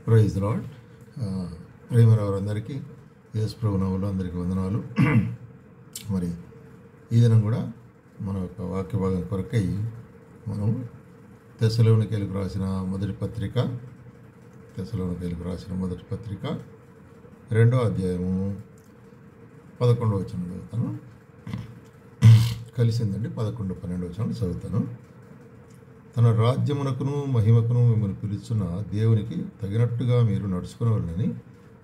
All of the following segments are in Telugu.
Praise lord. ప్రేమైన వారందరికీ యేసు ప్రభు నామములో అందరికీ వందనాలు. మరి ఈ దినం కూడా మన యొక్క వాక్య భాగం కొరకై మనం తెస్సలోనికీయులకు రాసిన మొదటి పత్రిక 2వ అధ్యాయము 11వ వచనం చదువుతాను. కలిసిందండి 11, 12 వచనాలు చదువుతాను. తన రాజ్యమునకును మహిమకును మిమ్మల్ని పిలుచున్న దేవునికి తగినట్టుగా మీరు నడుచుకునవలనని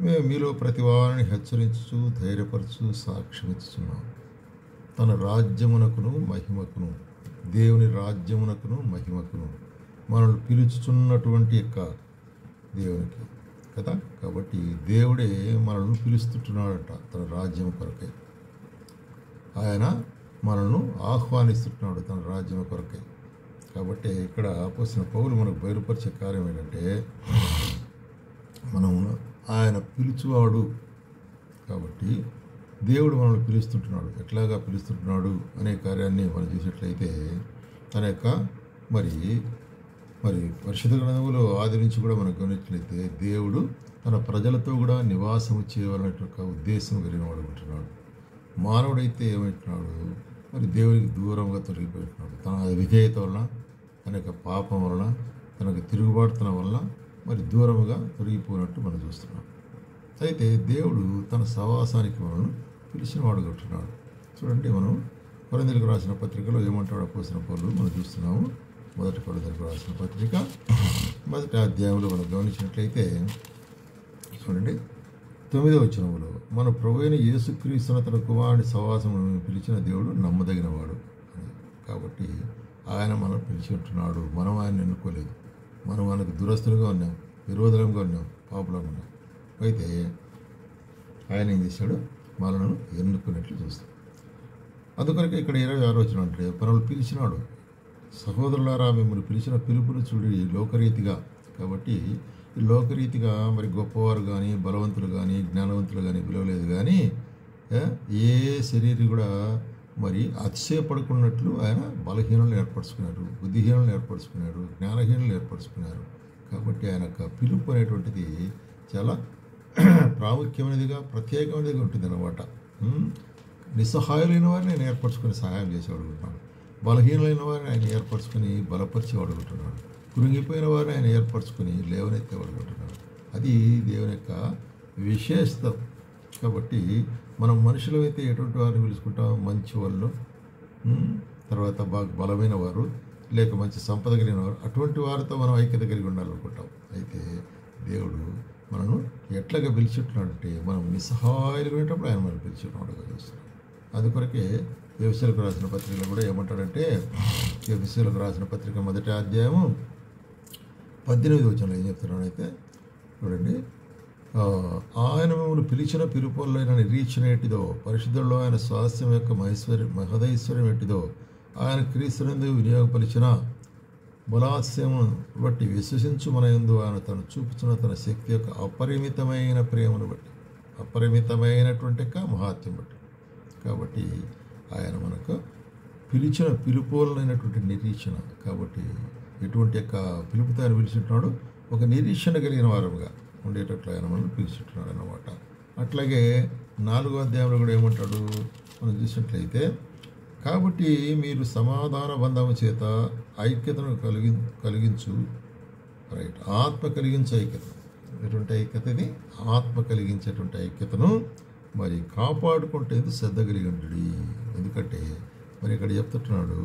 మేము మీలో ప్రతి వారిని హెచ్చరించు ధైర్యపరచు సాక్ష్యమిస్తున్నాం. తన రాజ్యమునకును మహిమకును, దేవుని రాజ్యమునకును మహిమకును మనల్ని పిలుచుచున్నటువంటి యొక్క దేవునికి కదా. కాబట్టి దేవుడే మనల్ని పిలుస్తుంటున్నాడట తన రాజ్యం కొరకై. ఆయన మనల్ని ఆహ్వానిస్తుంటున్నాడు తన రాజ్యం కొరకై. కాబట్టి ఇక్కడ అపోస్తలుడైన పౌలు మనకు బయలుపరిచే కార్యం ఏంటంటే, మనం ఆయన పిలుచువాడు కాబట్టి దేవుడు మనల్ని పిలుస్తుంటున్నాడు. ఎట్లాగా పిలుస్తుంటున్నాడు అనే కార్యాన్ని మనం చూసినట్లయితే, తన యొక్క మరి పరిశుద్ధ గ్రంథంలో ఆది నుంచి కూడా మనం గమనించినట్లయితే దేవుడు తన ప్రజలతో కూడా నివాసము చేయవాలనేటువంటి ఉద్దేశం కలిగిన వాడు ఉంటున్నాడు. మానవుడైతే ఏమంటున్నాడు, మరి దేవునికి దూరంగా తొలగిపోతున్నాడు. తన విధేయత వలన, తన యొక్క పాపం వలన, తనకు తిరుగుబాటుతనం వలన మరి దూరముగా తొలగిపోయినట్టు మనం చూస్తున్నాం. అయితే దేవుడు తన సహవాసానికి మనల్ని పిలిచిన వాడు ఉంటున్నాడు. చూడండి, మనం కొరింథీయులకు రాసిన పత్రికలో ఏమంటాడు అపోస్తలుడైన పౌలు మనం చూస్తున్నాము. మొదటి కొరింథీయులకు రాసిన పత్రిక 1వ అధ్యాయంలో మనం గమనించినట్లయితే చూడండి 9వ వచనంలో, మన ప్రభువైన యేసుక్రీస్తును తన కుమారుని సహవాసం పిలిచిన దేవుడు నమ్మదగినవాడు. కాబట్టి ఆయన మనం పిలిచి ఉంటున్నాడు. మనం ఆయన ఎన్నుకోలేదు. మనం ఆయనకు దురస్తులుగా ఉన్నాం, విరోధులంగా ఉన్నాం, పాపులంగా ఉన్నాం. అయితే ఆయన ఏం చేశాడు, మనను ఎన్నుకున్నట్లు చూస్తాం. అందుకొరకు ఇక్కడ 26వ వచనం అంటే, మనల్ని పిలిచినాడు. సహోదరులారా, మిమ్మల్ని పిలిచిన పిలుపును చూడి లోకరీతిగా. కాబట్టి ఈ లోకరీతిగా మరి గొప్పవారు కానీ, బలవంతులు కానీ, జ్ఞానవంతులు కానీ పిలవలేదు. కానీ ఏ శరీరం కూడా మరి అతిశయపడుకున్నట్లు ఆయన బలహీనలను ఏర్పరచుకున్నారు, బుద్ధిహీనలను ఏర్పరచుకున్నారు, జ్ఞానహీనలను ఏర్పరచుకున్నారు. కాబట్టి ఆయన యొక్క పిలుపు అనేటువంటిది చాలా ప్రాముఖ్యమైనదిగా, ప్రత్యేకమైనదిగా ఉంటుంది అన్నమాట. నిస్సహాయులైన వారిని ఆయన ఏర్పరచుకొని సహాయం చేసేవాడు ఉంటున్నాడు. బలహీనులైన వారిని ఆయన ఏర్పరచుకొని బలపరిచేవాడు ఉంటున్నాడు. కృంగిపోయిన వారిని ఆయన ఏర్పరచుకొని లేవనెత్తేవాడు ఉంటున్నాడు. అది దేవుని యొక్క విశేషత. కాబట్టి మనం మనుషులమైతే ఎటువంటి వారిని పిలుచుకుంటాం, మంచి వాళ్ళు, తర్వాత బాగా బలమైన వారు, లేక మంచి సంపద కలిగిన వారు, అటువంటి వారితో మనం ఐక్యత కలిగి ఉండాలనుకుంటాం. అయితే దేవుడు మనను ఎట్లాగా పిలిచిట్టున్నాడంటే, మనం నిస్సహాయులుగా ఉండేటప్పుడు ఆయన మనం పిలిచిట్టున్నాడు చూస్తున్నాం. అందుకొరకే ఎఫెసీయులకు రాసిన పత్రికలో కూడా ఏమంటాడంటే, ఎఫెసీయులకు రాసిన పత్రిక 1వ అధ్యాయము 18వ వచనంలో ఏం చెప్తున్నాడైతే చూడండి, ఆయన మిమ్మల్ని పిలిచిన పిలుపులైన నిరీక్షణ ఎట్టిదో, పరిశుద్ధుల్లో ఆయన స్వాస్థ్యం యొక్క మహదైశ్వర్యం ఎట్టిదో, ఆయన క్రీస్తునందు వినియోగపరిచిన బలాస్యము బట్టి విశ్వసించు మన యందు ఆయన తను చూపుతున్న తన శక్తి యొక్క అపరిమితమైన ప్రేమను బట్టి, అపరిమితమైనటువంటి యొక్క మహాత్యం బట్టి. కాబట్టి ఆయన మనకు పిలిచిన పిలుపులైనటువంటి నిరీక్షణ. కాబట్టి ఎటువంటి యొక్క పిలుపుతో ఆయన పిలిచిస్తున్నాడు, ఒక నిరీక్షణ కలిగిన వారముగా ఉండేటట్లు ఆయన మనం పిలుచుంటున్నాడు అన్నమాట. అట్లాగే 4వ అధ్యాయంలో కూడా ఏమంటాడు మనం చూసినట్లయితే, కాబట్టి మీరు సమాధాన బంధము చేత ఐక్యతను కలిగించు ఆత్మ కలిగించే ఐక్యత. ఎటువంటి ఐక్యత ఇది? ఆత్మ కలిగించేటువంటి ఐక్యతను మరి కాపాడుకుంటేందుకు శ్రద్ధ కలిగి ఉంటుంది. ఎందుకంటే మరి ఇక్కడ చెప్తున్నాడు,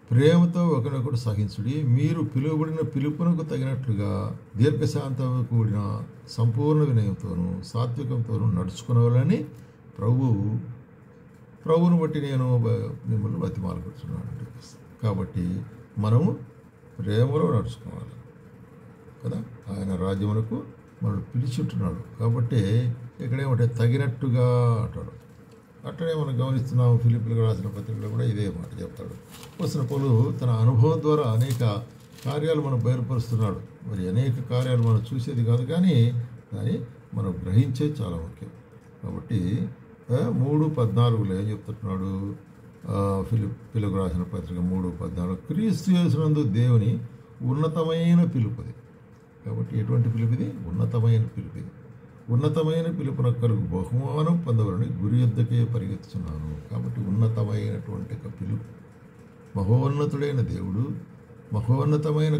ప్రేమతో ఒకరినొకడు సహించుడి, మీరు పిలువబడిన పిలుపునకు తగినట్లుగా దీర్ఘశాంతంతో కూడిన సంపూర్ణ వినయంతోనూ సాత్వికంతోనూ నడుచుకునేవాళ్ళని ప్రభువును బట్టి నేను మిమ్మల్ని బతిమాలుకుంటున్నాను. కాబట్టి మనము ప్రేమలో నడుచుకోవాలి కదా. ఆయన రాజ్యమునకు మనల్ని పిలిచుంటున్నాడు. కాబట్టి ఇక్కడేమంటే తగినట్టుగా అంటాడు. అట్లనే మనం గమనిస్తున్నాము. ఫిలిప్పీయులకు రాసిన పత్రికలో కూడా ఇదే మాట చెప్తాడు. అపోస్తలుడైన పౌలు తన అనుభవం ద్వారా అనేక కార్యాలు మనం బయలుపరుస్తున్నాడు. మరి అనేక కార్యాలు మనం చూసేది కాదు, కానీ మనం గ్రహించే చాలా ముఖ్యం. కాబట్టి 3:14 ఏం చెప్తున్నాడు, ఫిలిప్పీయులకు రాసిన పత్రిక 3:14, క్రీస్తు యేసునందు దేవుని ఉన్నతమైన పిలుపుది కాబట్టి ఎటువంటి పిలుపు ఇది? ఉన్నతమైన పిలుపు ఇది. ఉన్నతమైన పిలుపున కలుగు బహుమానం పొందవలని గురి యొద్దకే పరిగెత్తుతున్నాను. కాబట్టి ఉన్నతమైనటువంటి ఒక పిలుపు, మహోన్నతుడైన దేవుడు మహోన్నతమైన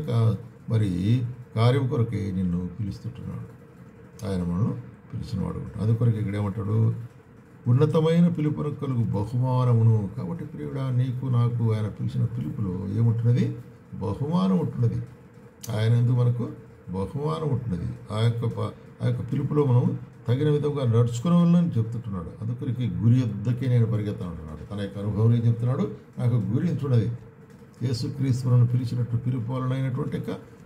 మరి కార్యం కొరకే నిన్ను పిలుస్తుంటున్నాడు. ఆయన మనల్ని పిలిచినవాడు. అందుకొరకు ఇక్కడ ఏమంటాడు? ఉన్నతమైన పిలుపున కలుగు బహుమానమును. కాబట్టి ప్రియుడా, నీకు నాకు ఆయన పిలిచిన పిలుపులో ఏముంటున్నది? బహుమానం ఉంటున్నది. ఆయన ఎందుకు మనకు బహుమానం ఉంటున్నది. ఆ యొక్క పిలుపులో మనం తగిన విధంగా నడుచుకునేవాళ్ళని చెప్తుంటున్నాడు. అందుకొరికి గురి వద్దకే నేను పరిగెత్తాను అంటున్నాడు. తన యొక్క అనుభవం చెప్తున్నాడు. నాకు గురి ఉంటున్నది. యేసుక్రీస్తులను పిలిచినట్టు పిలుపు వలనైనటువంటి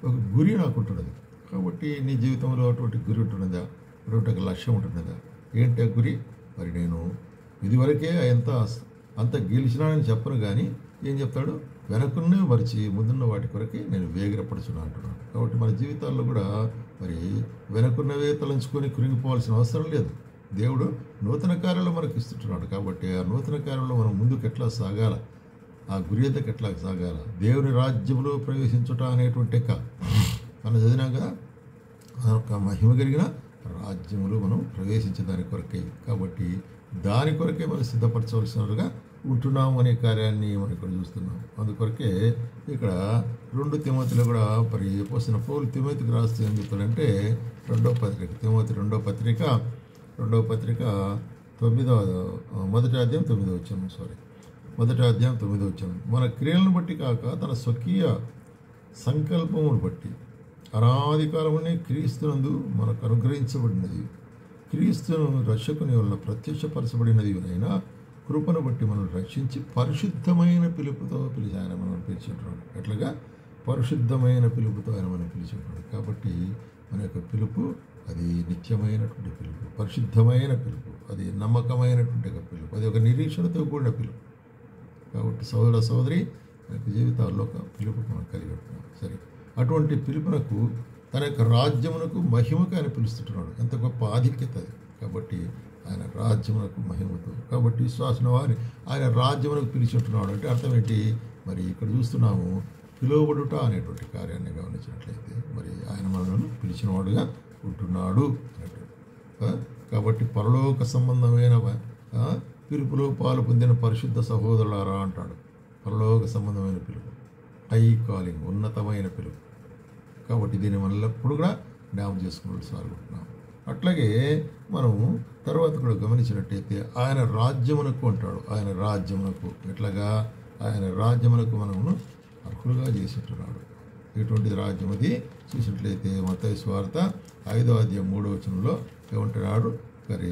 ఒక గురి నాకు ఉంటున్నది. కాబట్టి నీ జీవితంలో అటువంటి గురి ఉంటున్నదా? అటువంటి ఒక లక్ష్యం ఉంటున్నదా? ఏంటి ఆ గురి? మరి నేను ఇదివరకే అంత గెలిచినానని చెప్పను, కానీ ఏం చెప్తాడు? వెనకున్నే మరిచి ముందున్న వాటి కొరకే నేను వేగిరపడుచున్నా అంటున్నాడు. కాబట్టి మన జీవితాల్లో కూడా మరి వెనకున్నవే తలంచుకొని కృంగిపోవాల్సిన అవసరం లేదు. దేవుడు నూతన కార్యాలు మనకు ఇస్తుంటున్నాడు. కాబట్టి ఆ నూతన కార్యంలో మనం ముందుకు ఎట్లా సాగాల, ఆ గురి ఎద్దకు ఎట్లా సాగాల, దేవుని రాజ్యంలో ప్రవేశించుట అనేటువంటి మనం చదివినాం కదా, ఒక మహిమ కలిగిన రాజ్యములు మనం ప్రవేశించే దాని కొరకే. కాబట్టి దాని కొరకే మనం సిద్ధపరచవలసినగా ఉంటున్నాం అనే కార్యాన్ని మనం ఇక్కడ చూస్తున్నాం. అందుకొరకే ఇక్కడ 2 తిమోతిలో కూడా మరి పోసిన పౌలు తిమోతికి రాస్తూ ఏం చెప్తాడంటే, రెండవ పత్రిక 9వ వచనం, మన క్రియలను బట్టి కాక తన స్వకీయ సంకల్పమును బట్టి అనాది కాలమునే క్రీస్తునందు మనకు అనుగ్రహించబడినది, క్రీస్తును రక్షకుని వలన ప్రత్యక్షపరచబడినది అయినా కృపను బట్టి మనం రక్షించి పరిశుద్ధమైన పిలుపుతో పిలిచి ఆయన మనం పిలిచేటవాడు. ఎట్లాగా? పరిశుద్ధమైన పిలుపుతో ఆయన మనం పిలిచేటవాడు. కాబట్టి మన యొక్క పిలుపు అది నిత్యమైనటువంటి పిలుపు, పరిశుద్ధమైన పిలుపు, అది నమ్మకమైనటువంటి ఒక పిలుపు, అది ఒక నిరీక్షణతో కూడిన పిలుపు. కాబట్టి సోదర సోదరి యొక్క జీవితాల్లో ఒక పిలుపు మనం కలిగి ఉంటున్నాం. సరే, అటువంటి పిలుపునకు తన యొక్క రాజ్యమునకు మహిమకు ఆయన పిలుస్తుంటున్నాడు. ఎంత గొప్ప ఆధిక్యత అది. కాబట్టి ఆయన రాజ్యమునకు మహిమతో, కాబట్టి విశ్వాసిన వారిని ఆయన రాజ్యమునకు పిలిచినట్టున్నాడు. అంటే అర్థం ఏంటి? మరి ఇక్కడ చూస్తున్నాము పిలువబడుట అనేటువంటి కార్యాన్ని గమనించినట్లయితే మరి ఆయన మనల్ని పిలిచినవాడుగా ఉంటున్నాడు అన్నట్టు. కాబట్టి పరలోక సంబంధమైన పిలుపులో పాలు పొందిన పరిశుద్ధ సహోదరులారా అంటాడు. పరలోక సంబంధమైన పిలుపు, హై కాలింగ్, ఉన్నతమైన పిలుపు. కాబట్టి దీన్ని మనం ఎప్పుడు కూడా జ్ఞాపకం చేసుకున్నట్టు సాగుతున్నాం. అట్లాగే మనము తర్వాత కూడా గమనించినట్టయితే ఆయన రాజ్యమునకు అంటాడు. ఆయన రాజ్యమునకు ఎట్లాగా? ఆయన రాజ్యమునకు మనము అర్హులుగా చేసిట్టున్నాడు. ఎటువంటి రాజ్యం అది చూసినట్లయితే మత్తయి సువార్త 5వ అధ్యాయం 3వ వచనంలో ఏమంటున్నాడు? మరి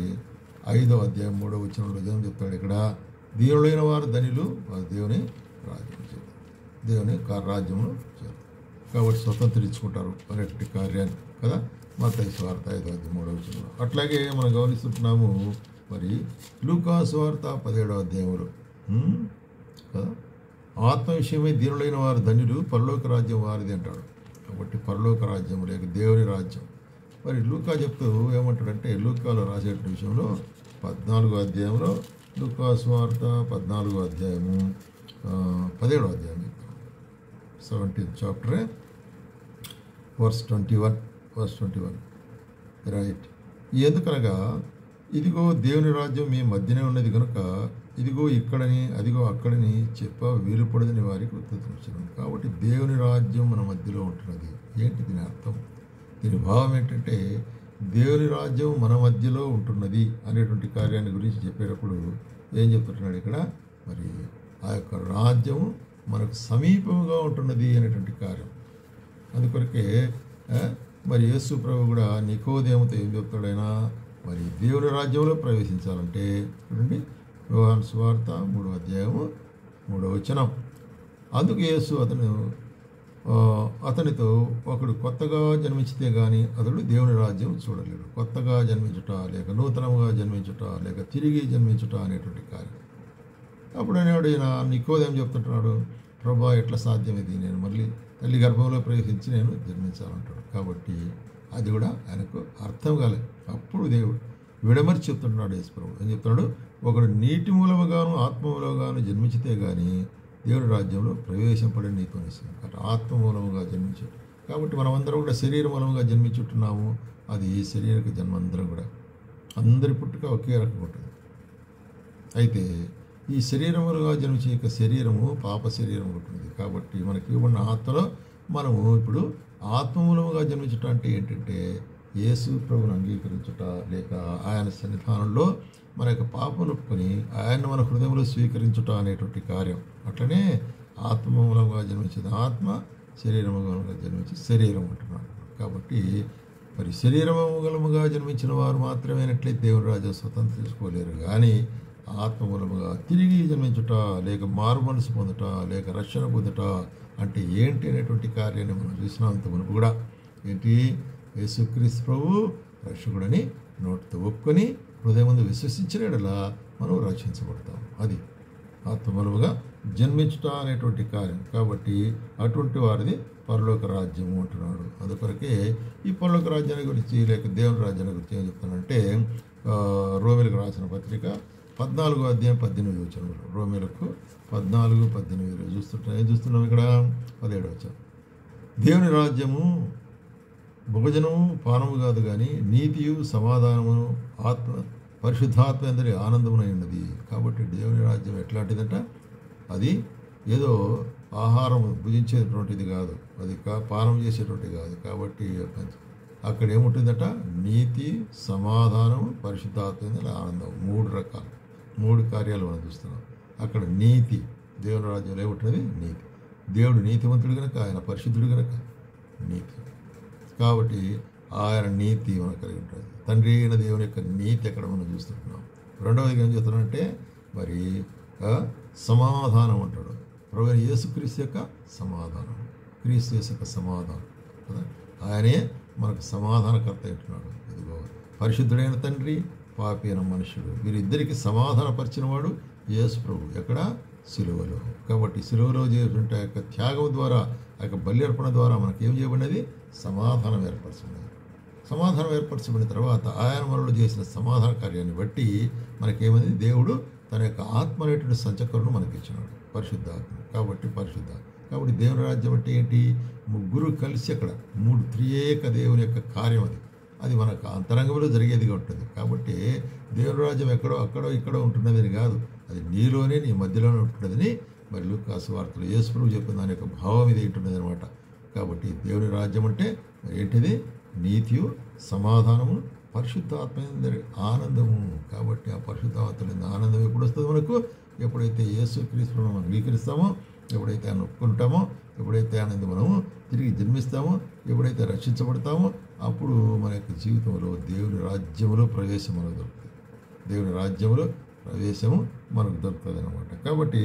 5వ అధ్యాయం 3వ వచనంలో ఏం చెప్తాడు? ఇక్కడ దీనులైన వారు ధనిలు, వారు దేవుని రాజ్యం చేస్తారు, దేవుని రాజ్యమును చేస్తారు. కాబట్టి స్వతంత్రించుకుంటారు అనేటువంటి కార్యాన్ని కదా మత్తయి సువార్త 5వ అధ్యాయం 3వ వచనంలో. అట్లాగే మనం గమనిస్తుంటున్నాము మరి లూకా సువార్త 17వ అధ్యాయంలో కదా, ఆత్మ విషయమై దీనులైన వారు ధన్యులు, పరలోక రాజ్యం వారిది అంటాడు. కాబట్టి పరలోక రాజ్యం లేక దేవుని రాజ్యం. మరి లూకా చెప్తూ ఏమంటాడంటే, లూకాలో రాసేటువంటి విషయంలో 14వ అధ్యాయంలో, లూకా సువార్త 14వ అధ్యాయము 17వ అధ్యాయం 17th చాప్టర్ వర్స్ 21 రైట్. ఎందుకనగా ఇదిగో దేవుని రాజ్యం మీ మధ్యనే ఉన్నది కనుక ఇదిగో ఇక్కడని అదిగో అక్కడని వీలుపడదని వారికి ఉత్తరించడం. కాబట్టి దేవుని రాజ్యం మన మధ్యలో ఉంటున్నది. ఏంటి దీని అర్థం? దీని భావం ఏంటంటే దేవుని రాజ్యం మన మధ్యలో ఉంటున్నది అనేటువంటి కార్యాన్ని గురించి చెప్పేటప్పుడు ఏం చెప్తున్నాడు ఇక్కడ? మరి ఆ యొక్క రాజ్యం మనకు సమీపంగా ఉంటున్నది అనేటువంటి కార్యం. అందుకొరకే మరి యేసు ప్రభు కూడా నికోదేముతో ఏం చెప్తాడైనా, మరి దేవుని రాజ్యంలో ప్రవేశించాలంటే చూడండి, యోహాను సువార్త 3వ అధ్యాయము 3వ వచనం. అందుకు యేసు అతనితో ఒకడు కొత్తగా జన్మించితే కానీ అతడు దేవుని రాజ్యం చూడలేడు. కొత్తగా జన్మించుట లేక నూతనంగా జన్మించుట లేక తిరిగి జన్మించుట అనేటువంటి కార్యం. అప్పుడు అనేవాడు ఈయన నికోదేము చెప్తుంటున్నాడు, ప్రభా ఎట్లా సాధ్యం ఇది? నేను మళ్ళీ తల్లి గర్భంలో ప్రవేశించి నేను జన్మించాలంటాడు. కాబట్టి అది కూడా ఆయనకు అర్థం కాలేదు. అప్పుడు దేవుడు విడమర్చి చెప్తుంటున్నాడు యేసు ప్రభు. ఏం చెప్తున్నాడు? ఒకడు నీటి మూలముగాను ఆత్మ మూలముగాను జన్మించితే కానీ దేవుని రాజ్యంలో ప్రవేశింపడని నీతో నిశ్చయం. ఆత్మ మూలముగా జన్మించాడు. కాబట్టి మనమందరం కూడా శరీర మూలంగా జన్మించుంటున్నాము. అది శరీరక జన్మ అందరం కూడా అందరి పుట్టుక ఒకే రకంగా ఉంటుంది. అయితే ఈ శరీరములుగా జన్మించే యొక్క శరీరము పాప శరీరం ఉంటుంది. కాబట్టి మనకి ఇవ్వబడిన ఆత్మలో మనము ఇప్పుడు ఆత్మమూలముగా జన్మించటం అంటే ఏంటంటే యేసు ప్రభువును అంగీకరించుట, లేక ఆయన సన్నిధానంలో మన యొక్క పాపములు ఒప్పుకొని ఆయన మన హృదయంలో స్వీకరించుట అనేటువంటి కార్యం. అట్లనే ఆత్మమూలంగా జన్మించిన ఆత్మ, శరీరముగా జన్మించి శరీరం అంటున్నాడు. కాబట్టి మరి శరీరముగా జన్మించిన వారు మాత్రమేనట్లయితే దేవుని రాజ్యం స్వతంత్రించుకోలేరు. కానీ ఆత్మమూలముగా తిరిగి జన్మించుట, లేక మారు మనసు పొందుట, లేక రక్షణ పొందుట అంటే ఏంటి అనేటువంటి కార్యాన్ని మనం చూసినాం ఇంత మునుపు కూడా. ఏంటి? యేసుక్రీస్తు ప్రభు రక్షకుడని నోటితో ఒప్పుకొని హృదయం ముందు విశ్వసించిన యెడల మనం రక్షించబడతాం. అది ఆత్మమూలముగా జన్మించుట అనేటువంటి కార్యం. కాబట్టి అటువంటి వారిది పరలోక రాజ్యము అంటున్నాడు. అందుకొరకే ఈ పరలోక రాజ్యాన్ని గురించి, లేక దేవుని రాజ్యాన్ని గురించి ఏం చెప్తానంటే రోమీలకు రాసిన పత్రిక 14వ అధ్యాయం 18వ వచనం. రోమీలకు 14:18 ఏం చూస్తున్నాం ఇక్కడ? 17వ వచనం. దేవుని రాజ్యము భోజనము పానము కాదు, కానీ నీతియు సమాధానమును ఆత్మ పరిశుద్ధాత్మ అందరి ఆనందమునై ఉన్నది. కాబట్టి దేవుని రాజ్యం ఎట్లాంటిదంట? అది ఏదో ఆహారం భుజించేటువంటిది కాదు, అది పానం చేసేటువంటిది కాదు. కాబట్టి అక్కడ ఏముంటుందట? నీతి, సమాధానం, పరిశుద్ధాత్మ ఆనందం. 3 రకాలు, 3 కార్యాలు మనం చూస్తున్నాం. అక్కడ నీతి, దేవుని రాజ్యంలో ఏముంటుంది? నీతి. దేవుడు నీతివంతుడు కనుక, ఆయన పరిశుద్ధుడు కనుక నీతి. కాబట్టి ఆయన నీతి మనకు కలిగి ఉంటుంది. తండ్రి అయిన దేవుని యొక్క నీతి అక్కడ మనం చూస్తున్నాం. రెండవది ఏం చెప్తున్నానంటే మరి సమాధానం అంటాడు. ప్రభువైన యేసుక్రీస్తు యొక్క సమాధానం, క్రీస్తు యేసు యొక్క సమాధానం కదా. ఆయనే మనకు సమాధానకర్త అంటున్నాడు. ఇదిగో పరిశుద్ధుడైన తండ్రి, పాపి అయిన మనుషుడు, వీరిద్దరికి సమాధానపరిచిన వాడు యేసు ప్రభు. ఎక్కడ? సిలువలో. కాబట్టి సిలువలో చేసినట్టు ఆ యొక్క త్యాగం ద్వారా, ఆ యొక్క బలి అర్పణ ద్వారా మనకి ఏం చేయబడినది? సమాధానం ఏర్పరచబడినది. సమాధానం ఏర్పరచబడిన తర్వాత ఆయన మనలో చేసిన సమాధాన కార్యాన్ని బట్టి మనకేమైంది? దేవుడు తన యొక్క ఆత్మ అనేటువంటి సంచకరును మనకి ఇచ్చినాడు, పరిశుద్ధాత్మ. కాబట్టి దేవుని రాజ్యం అంటే ఏంటి? ముగ్గురు కలిసి అక్కడ 3 త్రియేక దేవుని యొక్క కార్యం. అది మనకు అంతరంగంలో జరిగేదిగా ఉంటుంది. కాబట్టి దేవుని రాజ్యం ఎక్కడో అక్కడో ఇక్కడో ఉంటున్నదని కాదు, అది నీలోనే, నీ మధ్యలోనే ఉంటున్నదని మరి లూకాసు వార్తలో యేసు ప్రభువు చెప్పిన దాని యొక్క భావం ఇది ఉంటున్నది అనమాట. కాబట్టి దేవుని రాజ్యం అంటే మరి ఏంటిది? నీతియు, సమాధానము, పరిశుద్ధాత్మ ఆనందము. కాబట్టి ఆ పరిశుద్ధాత్మ ఆనందం ఎప్పుడు వస్తుంది మనకు? ఎప్పుడైతే యేసుక్రీస్తును మనం అంగీకరిస్తామో, ఎప్పుడైతే ఆయన ఒప్పుకుంటామో, ఎప్పుడైతే ఆయన మనము తిరిగి జన్మిస్తామో, ఎప్పుడైతే రక్షించబడతామో, అప్పుడు మన యొక్క జీవితంలో దేవుని రాజ్యములో ప్రవేశం మనకు దొరుకుతుంది. దేవుని రాజ్యములో ప్రవేశము మనకు దొరుకుతుంది అనమాట. కాబట్టి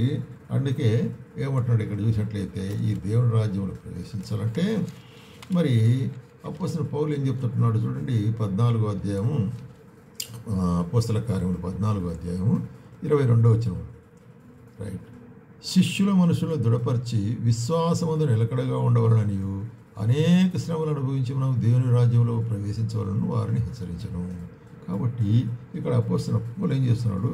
అందుకే ఏమంటున్నాడు ఇక్కడ చూసినట్లయితే, ఈ దేవుని రాజ్యంలో ప్రవేశించాలంటే మరి అపోస్తలుడైన పౌలు ఏం చెప్తున్నాడు చూడండి. 14వ అధ్యాయము, అపోస్తల కార్యములు 14వ అధ్యాయము 22వ వచనం. రైట్. శిష్యుల మనసులను దృఢపరిచి విశ్వాసమందు నిలకడగా ఉండవలననియు అనేక శ్రమలు అనుభవించి మనం దేవుని రాజ్యంలో ప్రవేశించవలను వారిని హెచ్చరించను. కాబట్టి ఇక్కడ అపోస్తలుడైన పౌలు ఏం చేస్తున్నాడు?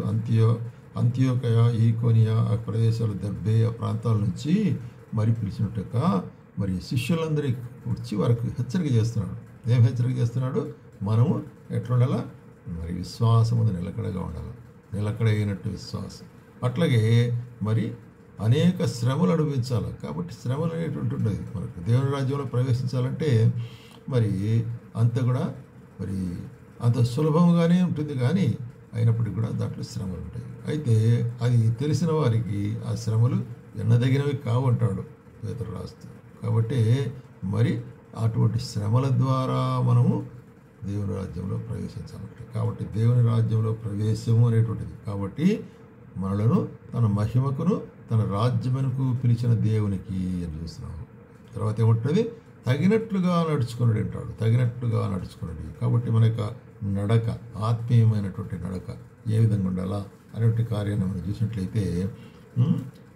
అంత్యోకయ, ఈకోనియా, ఆ ప్రదేశాలు, దెర్బే, ఆ ప్రాంతాల నుంచి మరి పిలిచినట్టుక మరి శిష్యులందరి వచ్చి వారికి హెచ్చరిక చేస్తున్నాడు. ఏం హెచ్చరిక చేస్తున్నాడు? మనము ఎట్లుండాలా? మరి విశ్వాసము నిలకడగా ఉండాలి, నిలకడైనట్టు విశ్వాసం. అట్లాగే మరి అనేక శ్రమలు అనుభవించాలి. కాబట్టి శ్రమలు అనేటువంటి ఉంటుంది మనకు. దేవుని రాజ్యంలో ప్రవేశించాలంటే మరి అంత కూడా మరి అంత సులభంగానే ఉంటుంది, కానీ అయినప్పటికీ కూడా దాంట్లో శ్రమలు ఉంటాయి. అయితే అది తెలిసిన వారికి ఆ శ్రమలు ఎన్నదగినవి కావు అంటాడు పేతురు రాస్తూ. కాబట్టి మరి అటువంటి శ్రమల ద్వారా మనము దేవుని రాజ్యంలో ప్రవేశించాలంటే, కాబట్టి దేవుని రాజ్యంలో ప్రవేశము అనేటువంటిది. కాబట్టి మనలను తన మహిమకును తన రాజ్యమునకు పిలిచిన దేవునికి అని చూస్తున్నాము. తర్వాత ఏమంటుంది? తగినట్లుగా నడుచుకున్నాడు అంటాడు. తగినట్లుగా నడుచుకున్నాడు. కాబట్టి మన యొక్క నడక, ఆత్మీయమైనటువంటి నడక ఏ విధంగా ఉండాలా అనేటువంటి కార్యాన్ని మనం చూసినట్లయితే,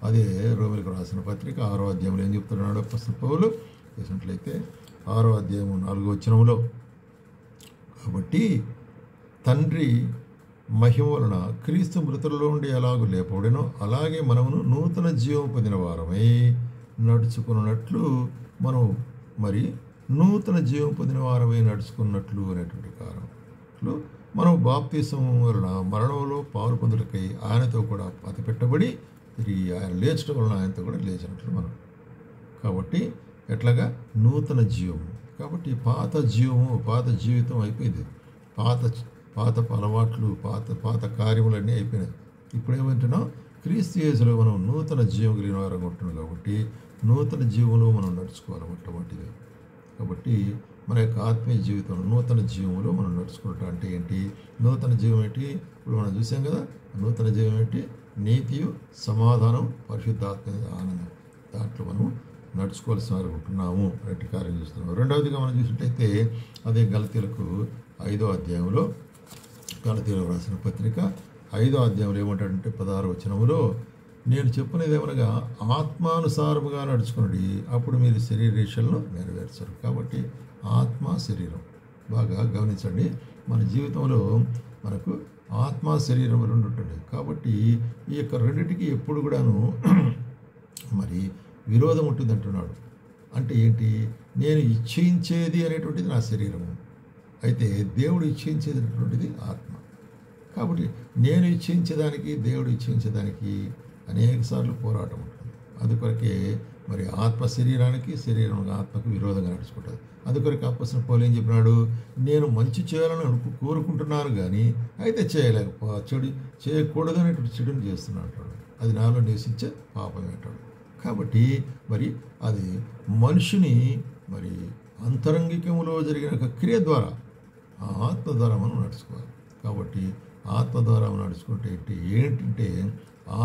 అదే రోమీలకు రాసిన పత్రిక 6వ అధ్యాయంలో ఏం చెప్తున్నాడు అపోస్తలుడైన పౌలు చూసినట్లయితే 6వ అధ్యాయము 4వ వచనంలో, కాబట్టి తండ్రి మహిమ వలన క్రీస్తు మృతులలో ఉండి ఎలాగూ లేపబడెనో అలాగే మనమును నూతన జీవం పొందిన వారమై నడుచుకున్నట్లు మనం మరి నూతన జీవం పొందిన వారమై నడుచుకున్నట్లు అనేటువంటి కారణంలో మనం బాప్తిసం వలన మరణంలో పాలు పొందుటకై ఆయనతో కూడా పాతి పెట్టబడి తిరిగి ఆయన లేచడం వలన ఆయనతో కూడా లేచినట్లు మనం. కాబట్టి ఎట్లాగా నూతన జీవము. కాబట్టి పాత జీవితం అయిపోయింది. పాత అలవాట్లు, పాత కార్యములన్నీ అయిపోయినాయి. ఇప్పుడు ఏమంటున్నాం? క్రీస్తు యేసులో మనం నూతన జీవం కలిగిన వారంగా ఉంటున్నాం. కాబట్టి నూతన జీవంలో మనం నడుచుకోవాలి మొట్టమొదటిగా. కాబట్టి మన యొక్క ఆత్మీయ జీవితం నూతన జీవంలో మనం నడుచుకోవటం అంటే ఏంటి? నూతన జీవం ఏంటి? ఇప్పుడు మనం చూసాం కదా. నూతన జీవం ఏంటి? నీతియు, సమాధానం, పరిశుద్ధాత్మ ఆనందం. దాంట్లో మనం నడుచుకోవాల్సిన వారు ఉంటున్నాము అనే కార్యం చూస్తున్నాము. రెండవదిగా మనం చూసినట్టయితే అదే గలతీలకు 5వ అధ్యాయంలో, గలతీలకు రాసిన పత్రిక 5వ అధ్యాయంలో ఏమంటాడంటే 16వ వచనములో, నేను చెప్పినది ఏమనగా ఆత్మానుసారముగా నడుచుకుని అప్పుడు మీరు శరీరేషలను నెరవేర్చరు. కాబట్టి ఆత్మ, శరీరం బాగా గమనించండి. మన జీవితంలో మనకు ఆత్మ, శరీరం రెండు ఉంటుంది. కాబట్టి ఈ యొక్క రెండింటికి ఎప్పుడు కూడాను మరి విరోధం ఉంటుంది అంటున్నాడు. అంటే ఏంటి? నేను ఇచ్ఛించేది అనేటువంటిది నా శరీరము, అయితే దేవుడు ఇచ్ఛించేటటువంటిది ఆత్మ. కాబట్టి నేను ఇచ్ఛించేదానికి, దేవుడు ఇచ్ఛించేదానికి అనేక సార్లు పోరాటం ఉంటుంది. అందుకొరకే మరి ఆత్మ శరీరానికి, శరీరం ఆత్మకు విరోధంగా నడుచుకుంటుంది. అందుకొరకు అప్పొస్తలుడు పౌలు ఏం చెప్పినాడు? నేను మంచి చేయాలని కోరుకుంటున్నాను కానీ అయితే చెడు చేయకూడదు అనేటువంటి చెడుని చేస్తున్నాడు. అది నాలో నివసించే పాపం అంటాడు. కాబట్టి మరి అది మనిషిని మరి అంతరంగికములో జరిగిన ఒక క్రియ ద్వారా, ఆ ఆత్మ ద్వారా మనం నడుచుకోవాలి. కాబట్టి ఆత్మ ద్వారా మనం నడుచుకుంటే ఏంటంటే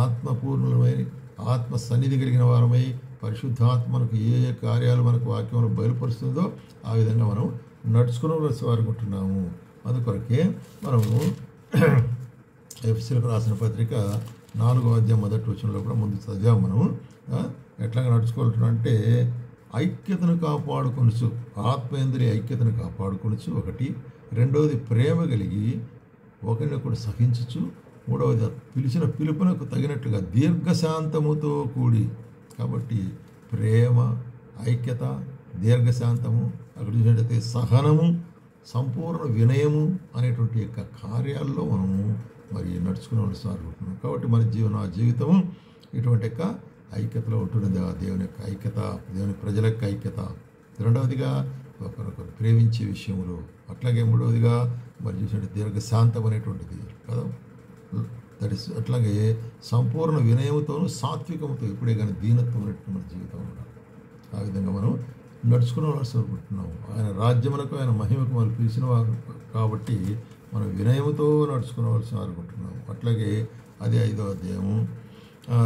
ఆత్మపూర్ణులమై, ఆత్మ సన్నిధి కలిగిన వారమై, పరిశుద్ధాత్మ మనకు ఏ ఏ కార్యాలు మనకు వాక్యంలో బయలుపరుస్తుందో ఆ విధంగా మనం నడుచుకునే వారుకుంటున్నాము. అందుకొరకే మనము ఎఫెసీయులకు రాసిన పత్రిక 4వ అధ్యాయం 1వ వచనంలో కూడా ముందు చదివాము. మనము ఎట్లాగా నడుచుకోవాలంటే ఐక్యతను కాపాడుకొనుచు, ఆత్మయందుని ఐక్యతను కాపాడుకొనుచు ఒకటి. రెండవది ప్రేమ కలిగి ఒకరినొకడు సహించుచు. మూడవది పిలిచిన పిలుపునకు తగినట్లుగా దీర్ఘశాంతముతో కూడి. కాబట్టి ప్రేమ, ఐక్యత, దీర్ఘశాంతము, అక్కడ చూసినట్టయితే సహనము, సంపూర్ణ వినయము అనేటువంటి యొక్క కార్యాల్లో మనము మరి నడుచుకునేవాళ్ళు. కాబట్టి మన జీవితము ఇటువంటి యొక్క ఐక్యతలో ఉంటున్నది. దేవుని యొక్క ఐక్యత, దేవుని ప్రజల యొక్క ఐక్యత. రెండవదిగా ఒకరొకరు ప్రేమించే విషయంలో. అట్లాగే మూడవదిగా మరి చూసినట్టు దీర్ఘశాంతం అనేటువంటిది కదా. అట్లాగే సంపూర్ణ వినయముతోనూ సాత్వికముతో, ఇప్పుడే కానీ దీనత్వం అనేటువంటి మన జీవితం ఉండాలి. ఆ విధంగా మనం నడుచుకునేవాల్సి అనుకుంటున్నాము. ఆయన రాజ్యమునకు, ఆయన మహిమకు మనం పిలిచిన వారు కాబట్టి మనం వినయముతో నడుచుకునేవాల్సి అనుకుంటున్నాము. అట్లాగే అదే 5వ అధ్యాయము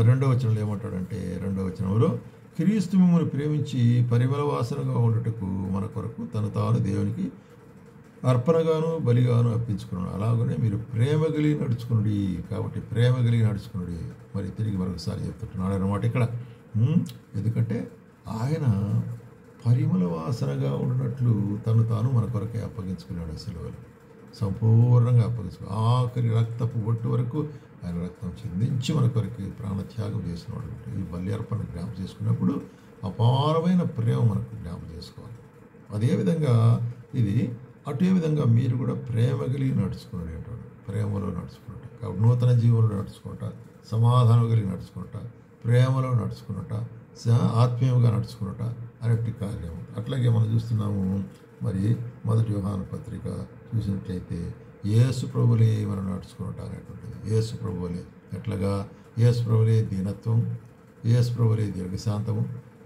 2వ వచనంలో ఏమంటాడంటే, 2వ వచనంలో క్రీస్తు మిమ్మల్ని ప్రేమించి పరిమళ వాసనగా ఉండటకు మన కొరకు తను తాను దేవునికి అర్పణగాను బలిగాను అర్పించుకున్నాడు. అలాగనే మీరు ప్రేమ కలిగి నడుచుకున్నాడు. కాబట్టి ప్రేమ కలిగి నడుచుకున్నాడు. మరి తిరిగి మరొకసారి చెప్తున్నాడు అన్నమాట ఇక్కడ. ఎందుకంటే ఆయన పరిమళ వాసనగా ఉన్నట్లు తను తాను మన కొరకే అప్పగించుకున్నాడు. సిలువలో సంపూర్ణంగా అప్పగించుకున్నాడు. ఆఖరి రక్తపు ఒట్టు వరకు ఆయన రక్తం చిందించి మన కొరకు ప్రాణత్యాగం చేసినవాడు. ఈ బలి అర్పణ జ్ఞాపం చేసుకున్నప్పుడు అపారమైన ప్రేమ మనకు జ్ఞాపం చేసుకోవాలి. అదేవిధంగా ఇది అటే విధంగా మీరు కూడా ప్రేమ కలిగి నడుచుకున్నాడు అంటాడు. ప్రేమలో నడుచుకున్నట. కాబట్టి నూతన జీవనంలో నడుచుకుంటా, సమాధానం కలిగి నడుచుకుంటా, ప్రేమలో నడుచుకున్నట, ఆత్మీయంగా నడుచుకున్నట అనేటి కార్యం. అట్లాగే మనం చూస్తున్నాము మరి 1 యోహాను పత్రిక చూసినట్లయితే యేసు ప్రభులే మనం నడుచుకున్నట అనేటువంటిది. యేసు ప్రభులే ఎట్లాగా? యేసు ప్రభులే దీనత్వం, యేసు ప్రభులే దీర్ఘశాంతము,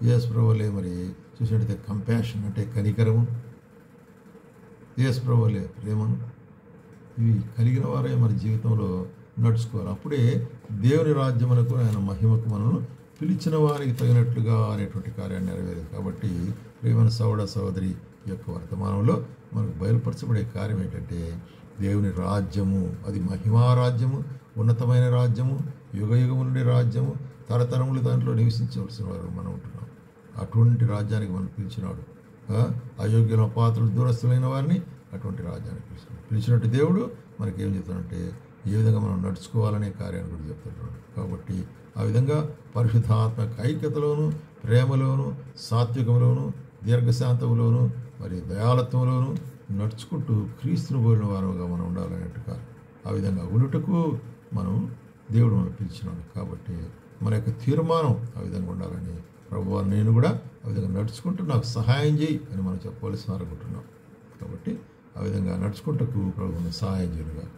యేసు ప్రభులే మరి చూసినట్టయితే కంపాషన్ అంటే కనికరము, యేసు ప్రభులే ప్రేమను, ఇవి కలిగిన వారే మన జీవితంలో నడుచుకోవాలి. అప్పుడే దేవుని రాజ్యమునకు, ఆయన మహిమకు మనను పిలిచిన వారికి తగినట్లుగా అనేటువంటి కార్యాన్ని నెరవేరేది. కాబట్టి ప్రేమైన సోదరి యొక్క వర్తమానంలో మనకు బయలుపరచబడే కార్యం ఏంటంటే దేవుని రాజ్యము. అది మహిమారాజ్యము, ఉన్నతమైన రాజ్యము, యుగయుగము నుండి రాజ్యము, తరతరములు దాంట్లో నివసించవలసిన వారు మనం ఉంటున్నాం. అటువంటి రాజ్యానికి మనం పిలిచినాడు. అయోగ్యుల, పాత్రలు, దూరస్తులైన వారిని అటువంటి రాజ్యానికి పిలిచినట్టు దేవుడు మనకి ఏం చెప్తాడంటే ఏ విధంగా మనం నడుచుకోవాలనే కార్యాన్ని కూడా చెప్తున్నాడు. కాబట్టి ఆ విధంగా పరిశుద్ధాత్మక ఐక్యతలోను, ప్రేమలోను, సాత్వికంలోను, దీర్ఘశాంతంలోను మరి దయాళత్వంలోను నడుచుకుంటూ క్రీస్తును పోలిన వారుగా మనం ఉండాలన్నట్టుగా ఆ విధంగా ఉండుటకు మనం దేవుడు మనం పిలిచినాడు. కాబట్టి మన యొక్క తీర్మానం ఆ విధంగా ఉండాలని ప్రభువా నేను కూడా ఆ విధంగా నడుచుకుంటూ నాకు సహాయం చేయి అని మనం చెప్పవలసి అనుకుంటున్నాం. కాబట్టి ఆ విధంగా నడుచుకుంటూ ప్రభువుని సహాయం చేయగా